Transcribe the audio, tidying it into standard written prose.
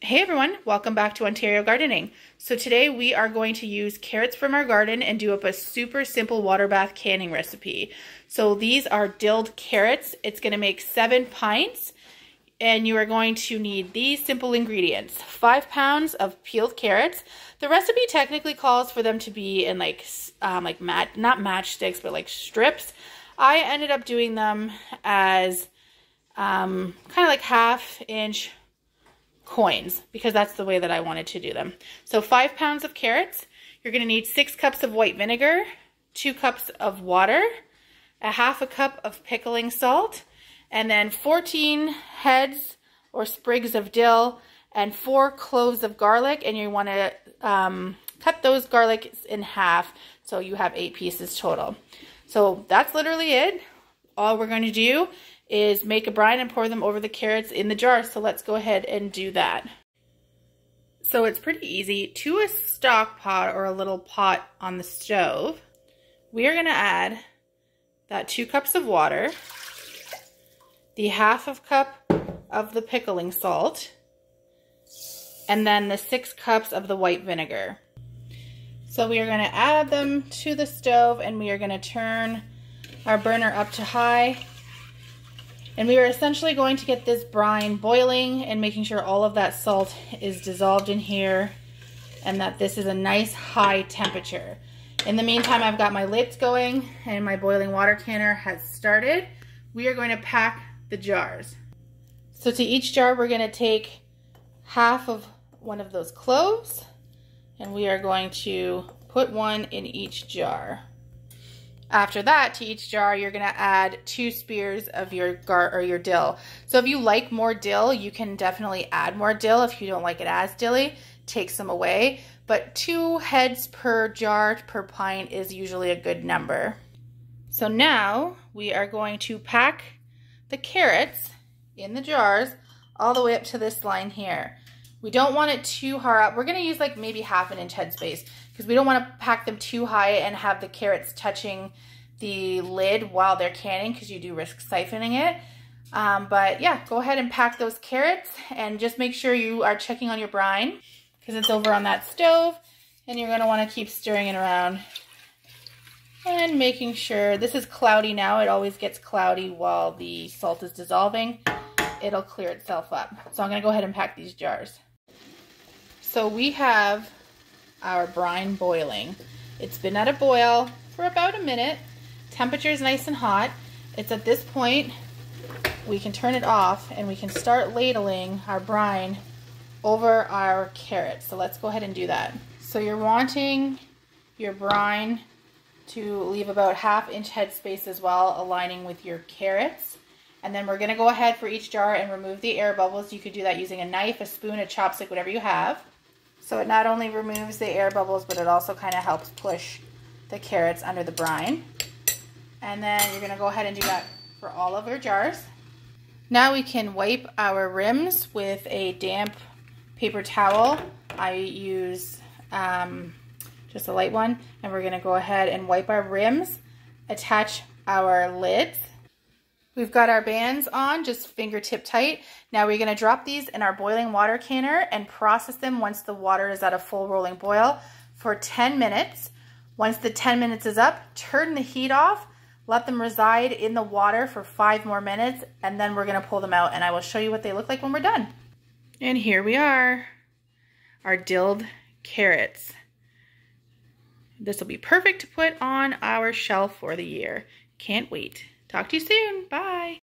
Hey everyone, welcome back to Ontario Gardening. So today we are going to use carrots from our garden and do up a super simple water bath canning recipe. So these are dilled carrots. It's going to make 7 pints and you are going to need these simple ingredients. 5 pounds of peeled carrots. The recipe technically calls for them to be in not matchsticks, but like strips. I ended up doing them as kind of like 1/2 inch coins because that's the way that I wanted to do them. So 5 pounds of carrots. You're going to need 6 cups of white vinegar, 2 cups of water, 1/2 cup of pickling salt, and then 14 heads or sprigs of dill and 4 cloves of garlic. And you want to cut those garlics in half so you have 8 pieces total. So that's literally it. All we're going to do is make a brine and pour them over the carrots in the jar. So let's go ahead and do that. So it's pretty easy. To a stock pot or a little pot on the stove, we are going to add that 2 cups of water, the 1/2 cup of the pickling salt, and then the 6 cups of the white vinegar. So we are going to add them to the stove and we are going to turn our burner up to high. And we are essentially going to get this brine boiling and making sure all of that salt is dissolved in here and that this is a nice high temperature. In the meantime, I've got my lids going and my boiling water canner has started. We are going to pack the jars. So to each jar, we're going to take 1/2 of one of those cloves and we are going to put 1 in each jar. After that, to each jar, you're going to add 2 spears of your dill. So if you like more dill, you can definitely add more dill. If you don't like it as dilly, take some away. But 2 heads per jar per pint is usually a good number. So now we are going to pack the carrots in the jars all the way up to this line here. We don't want it too high up. We're going to use like maybe 1/2 inch headspace because we don't want to pack them too high and have the carrots touching the lid while they're canning because you do risk siphoning it. But yeah, go ahead and pack those carrots and just make sure you are checking on your brine because it's over on that stove and you're going to want to keep stirring it around and making sure. This is cloudy now. It always gets cloudy while the salt is dissolving. It'll clear itself up. So I'm going to go ahead and pack these jars. So we have our brine boiling. It's been at a boil for about a minute. Temperature is nice and hot. It's at this point we can turn it off and we can start ladling our brine over our carrots. So let's go ahead and do that. So you're wanting your brine to leave about 1/2 inch headspace as well, aligning with your carrots. And then we're going to go ahead for each jar and remove the air bubbles. You could do that using a knife, a spoon, a chopstick, whatever you have. So it not only removes the air bubbles, but it also kind of helps push the carrots under the brine. And then you're going to go ahead and do that for all of your jars. Now we can wipe our rims with a damp paper towel. I use just a light one. And we're going to go ahead and wipe our rims, attach our lids. We've got our bands on, just fingertip tight. Now we're going to drop these in our boiling water canner and process them once the water is at a full rolling boil for 10 minutes. Once the 10 minutes is up, turn the heat off, let them reside in the water for 5 more minutes, and then we're going to pull them out and I will show you what they look like when we're done. And here we are, our dilled carrots. This will be perfect to put on our shelf for the year. Can't wait. Talk to you soon. Bye.